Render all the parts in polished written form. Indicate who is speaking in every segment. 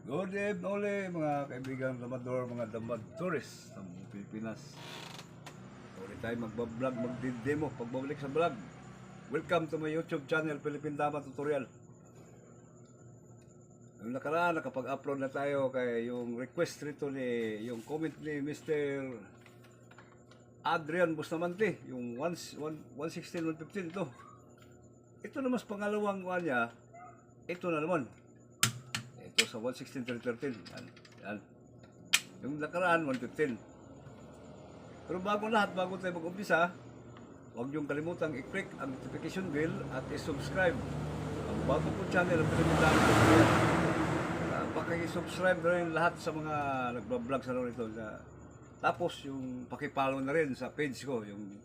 Speaker 1: Good evening ulit mga kaibigan damador, mga damad tourist ng Pilipinas. Ulit tayo magbablog, magdidemo, pagbabalik sa vlog. Welcome to my YouTube channel, Philippine Dama Tutorial. Ang nakaraan, nakapag-upload na tayo kay yung request rito yung comment ni Mr. Adrian Bustamante, yung 116, 115 to. Ito naman sa pangalawang niya, ito na naman. Ito sa 116, 313. Yan. Yung nakaraan, 115. Pero bago tayo mag-umpisa, huwag niyong kalimutang i-click ang notification bell at i-subscribe ang bago po channel ng Philippine Dama Tutorial. Baka i-subscribe na rin lahat sa mga nagbablog sa rin ito. Tapos yung pakipollow na rin sa page ko, yung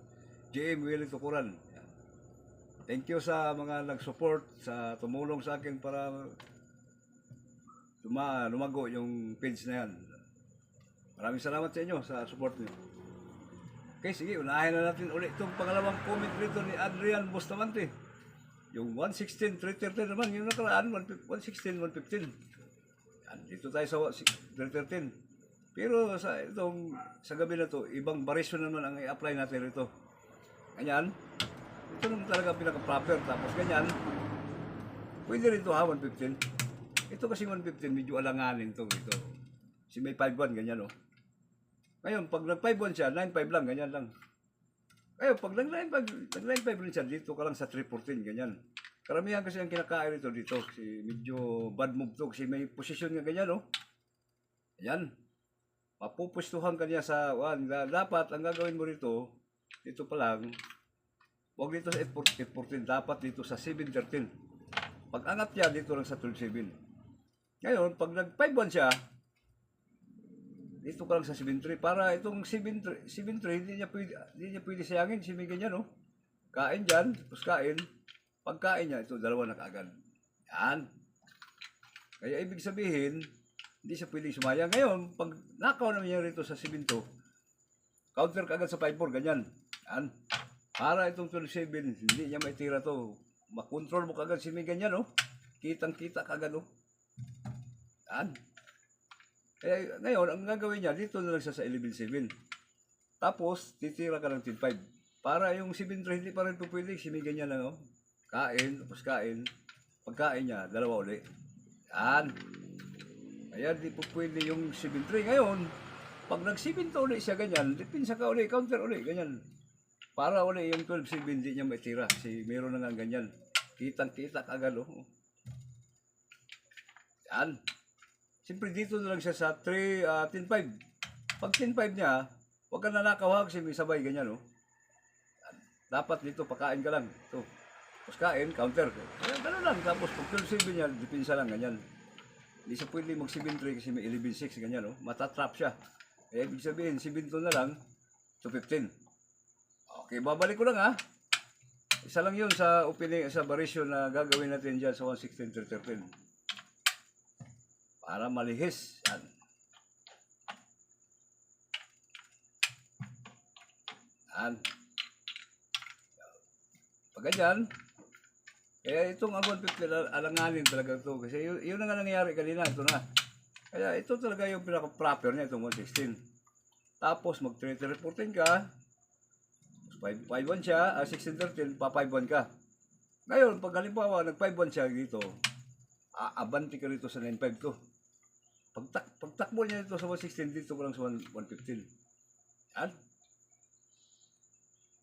Speaker 1: JM Willie Tukuran. Thank you sa mga nag-support, sa tumulong sa akin para lumago yung page na yan. Maraming salamat sa inyo sa support niyo. Okay, sige, unahin na natin ulit itong pangalawang comment rito ni Adrian Bustamante. Yung 116, 313 naman, yung nakaraan, 116, 115. Yan, dito tayo sa 313. Pero sa gabi na to, ibang variation naman ang i-apply natin rito. Ganyan. Ito naman talaga pinaka-proper. Tapos ganyan. Pwede rin ito ha, 115. Ito kasi 115, medyo alanganin ito. Si may 5-1, ganyan o. Ngayon, pag nag-5-1 siya, 9-5 lang, ganyan lang. Ngayon, pag nag-9-5 rin siya, dito ka lang sa 314, ganyan. Karamihan kasi ang kinakain ito dito. Kasi medyo bad move to. Kasi may position nga ganyan o. Ganyan. Mapupustuhan ka niya sa 1. Dapat, ang gagawin mo rito, dito pa lang, huwag dito sa 814, dapat dito sa 713. Pag angat niya, dito lang sa 127. Ngayon, pag nag-5-1 siya, dito ka lang sa 7-3. Para itong 7-3, hindi niya pwede sayangin. Si may ganyan, no? Kain dyan, tapos kain. Pagkain niya, ito, dalawa na kaagad. Yan. Kaya ibig sabihin, hindi siya pwede sumayang. Ngayon, pag nakaw naman niya rito sa 7-2, counter kaagad sa 5-4, ganyan. Yan. Para itong 27, hindi niya maitira to. Makontrol mo kaagad si may ganyan, no? Kitang-kita kaagad, no? Yan. Kaya ngayon, ang gagawin niya, dito na lang siya sa 11-7. Tapos, titira ka ng 10-5. Para yung 7-3, hindi pa rin po pwede. Si may ganyan lang, no? Kain, tapos kain. Pagkain niya, dalawa uli. Yan. Kaya di po pwede yung 7-3. Ngayon, pag nag-7 uli siya ganyan, dipinsa ka uli, counter uli, ganyan. Para uli yung 12-7, hindi niya maitira. Si meron na nga ganyan. Kitang-kita kaagad, no? Yan. Siyempre dito na lang siya sa 10-5. Pag 10-5 niya, huwag ka nanakaw kasi may sabay ganyan, no? Dapat dito, pakain ka lang. Ito. Tapos kain, counter. Gano'n lang. Tapos pag 12-7 niya, dipinsa lang, ganyan. Hindi siya pwede mag 7-3 kasi may 11-6, ganyan, no? Matatrap siya. Kaya ibig sabihin, 7-2 na lang, 2-15. Okay, babalik ko lang, ha? Isa lang yun sa opening, sa variation na gagawin natin dyan sa 116, 313. Para malihis. Yan. Yan. Pag ganyan, kaya itong 150 alanganin talaga ito. Kasi yun na nga nangyayari kanina. Ito na. Kaya ito talaga yung pinaka-proper niya, itong 116. Tapos mag-314 ka. 5-1 siya, 16-13, pa-5-1 ka. Ngayon, pag halimbawa, nag-5-1 siya dito, abanti ka rito sa 9-5 to. Pagtakbo niya dito sa 116, dito ko lang sa 115. Yan.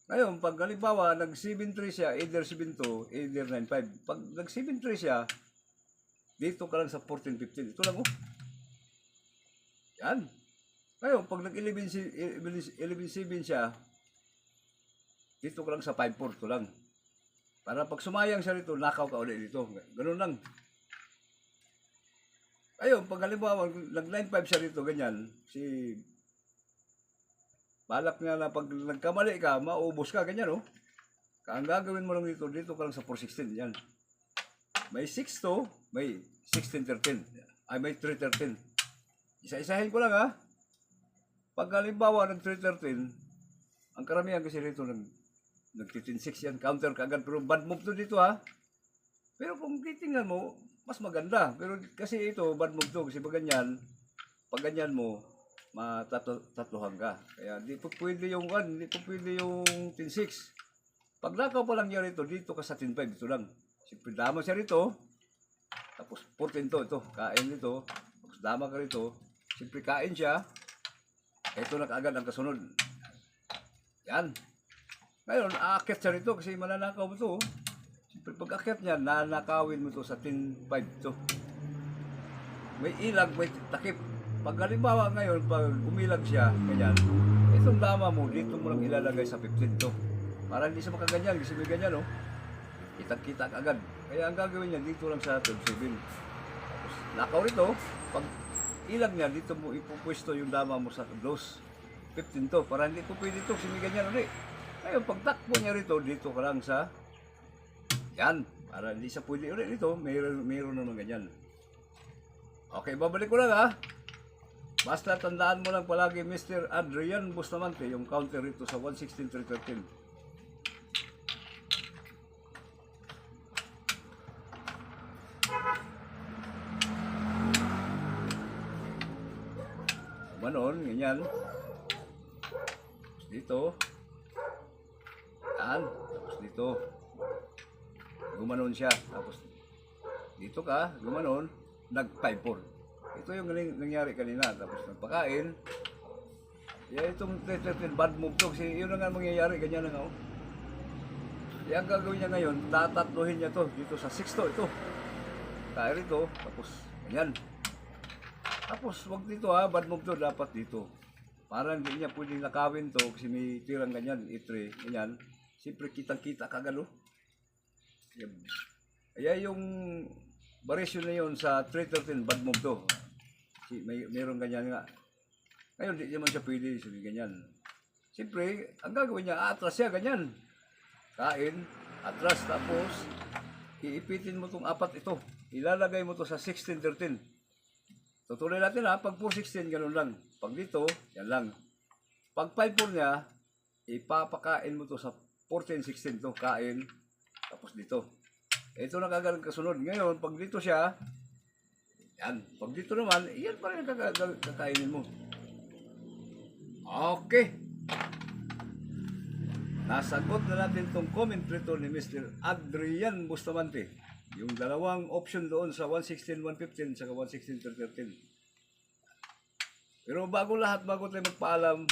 Speaker 1: Ngayon, pag halimbawa, nag-7-3 siya, either 7-2, either 9-5. Pag nag-7-3 siya, dito ka lang sa 14-15. Ito lang, oh. Yan. Ngayon, pag nag-11-7 siya, dito ko lang sa 5-4, ito lang. Para pag sumayang siya rito, nakaw ka ulit dito. Ganun lang. Ayun, pag halimbawa, nag-9-5 siya rito, ganyan, balak niya na pag nagkamali ka, maubos ka, ganyan, oh. Ang gagawin mo lang dito, dito ka lang sa 4-16, yan. May 6-2, may 16-13, ay may 3-13. Isa-isahin ko lang, ha. Pag halimbawa, nag-3-13, ang karamihan kasi rito, nag-15-6 yan, counter ka agad, pero bad move to dito, ha. Pero kung titingnan mo, mas maganda. Pero kasi ito, bad move to. Kasi pag ganyan mo, matatluhan ka. Kaya di po pwede yung 1, di po pwede yung 10-6. Pag nakaw pa lang niya rito, dito ka sa 10-5, ito lang. Siyempre, dama siya rito, tapos 14 to, ito, kain dito, tapos dama ka rito, siyempre kain siya, ito na kaagad ang kasunod. Yan. Ngayon, aakyat siya rito kasi mananakaw mo to. Siyempre, pag akyat niya, nanakawin mo to sa 10-5 to. May ilag, may takip. Pag halimbawa ngayon, pag umilag siya, ganyan, itong dama mo, dito mo lang ilalagay sa 15 to. Para hindi siya makaganyan, kasi may ganyan, no? Kitang-kita agad. Kaya ang gagawin niya, dito lang sa 12-7. Tapos, nakaw rito, pag ilag niya, dito mo ipupwesto yung dama mo sa close. 15 to, para hindi po pwede ito, kasi may ganyan ulit. Ngayon, pag takbo niya rito, dito ka lang sa, yan, para hindi siya pwede ulit dito, mayroon naman ganyan. Okay, babalik ko lang ha. Basta tandaan mo lang palagi Mr. Adrian Bustamante, yung counter rito sa 116-313. Manon, ganyan. Dito. Yan. Tapos dito. Gumanon siya. Tapos dito ka, gumanon. Nag-5-4. Ito yung nangyari kanina. Tapos nagpakain. Yeah, itong 13 bad move to. Kasi yun na nga mangyayari. Ganyan na nga. Kaya ang gagawin niya ngayon, tatatluhin niya to dito sa 6 to. Ito. Kaya rito. Tapos ganyan. Tapos wag dito ha. Bad move to. Dapat dito. Para hindi niya pwedeng nakawin to. Kasi may tirang ganyan. Itre. Ganyan. Siyempre kitang-kita kagalo. Kaya yung variation na yun sa 313 bad move to. Mayroon ganyan nga. Ngayon, di naman siya pwede. Sabi ganyan. Siyempre, ang gagawin niya, atras siya, ganyan. Kain, atras, tapos, iipitin mo itong 4 ito. Ilalagay mo to sa 1613. Tutuloy natin ha, pag 416, ganun lang. Pag dito, yan lang. Pag 54 niya, ipapakain mo to sa 1416 to, kain, tapos dito. Ito na kagad kasunod. Ngayon, pag dito siya, yan. Pag dito naman, yan pa rin kakainin mo. Okay. Nasagot na natin itong comment rito ni Mr. Adrian Bustamante. Yung dalawang option doon sa 116-115 sa 116-313. Pero bago tayo magpaalam,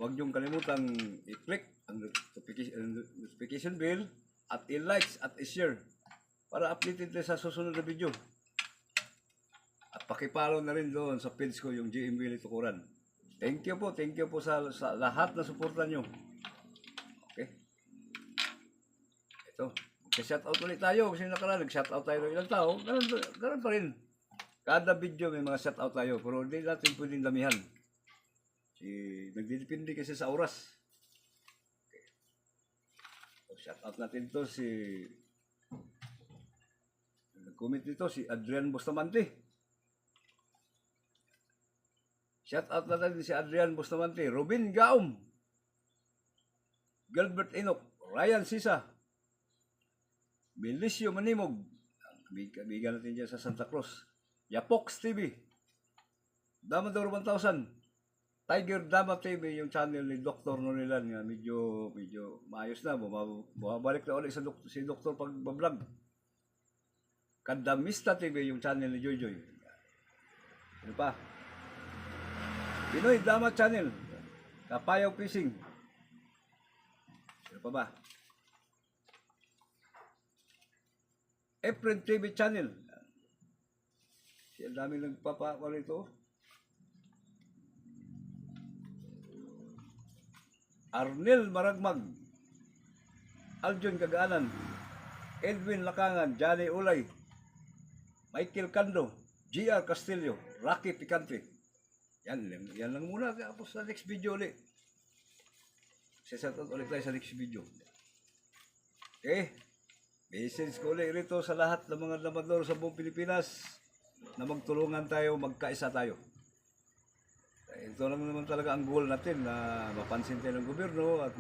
Speaker 1: huwag niyong kalimutang i-click ang notification bell at i-likes at i-share para updated tayo sa susunod na video. At pakipollow na rin doon sa page ko yung GM Willie Tukuran. Thank you po sa lahat na suporta nyo. Okay. Ito. Mag-shoutout ulit tayo kasi nakaraan nag-shoutout tayo ng ilang tao. Ganun pa rin. Kada video may mga shoutout tayo pero hindi natin pwedeng damihan. Nagdidepende kasi sa oras. Okay. So, shoutout natin to si nag-comment dito si Adrian Bustamante. Shoutout natin si Adrian Bustamante, Robin Gaum, Gilbert Enoch, Ryan Sisa, Belicio Manimog, kaibigan natin dyan sa Santa Cruz, Yapox TV, Damador 1000, Tiger Dama TV, yung channel ni Dr. Nonilan, nga medyo maayos na, bumabalik na ulit si Dr. pagbablog. Kadamista TV, yung channel ni Joy Joy. Ano pa? Pinoy Dama Channel, Kapayaw Fishing. Ano pa ba? Efren TV Channel. Siya dami nagpapakwa rito. Arnel Maragmag, Aljon Kagaanan, Edwin Lakangan, Johnny Ulay, Michael Cando, GR Castillo, Rocky Picante. Yan lang muna. Tapos sa next video ulit. Sasoutout ulit tayo sa next video. Okay. Message ko ulit rito sa lahat ng mga lamador sa buong Pilipinas na magtulungan tayo, magkaisa tayo. Ito lang naman talaga ang goal natin na mapansin tayo ng gobyerno at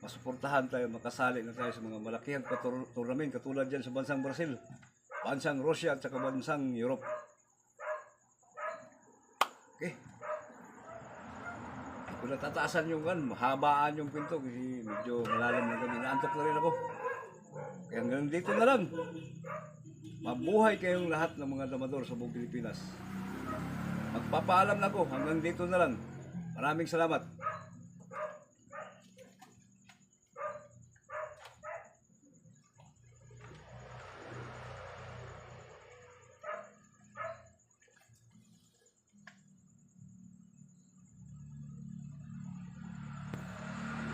Speaker 1: masuportahan tayo, makasali na tayo sa mga malakihang tournament katulad dyan sa bansang Brazil. bansang Russia at saka bansang Europe. Okay. Kung natataasan yung kan, mahabaan yung pinto kasi medyo malalim na kami. Naantok na rin ako. Kaya hanggang dito na lang. Mabuhay kayong lahat ng mga damador sa buong Pilipinas. Magpapaalam na ako. Hanggang dito na lang. Maraming salamat.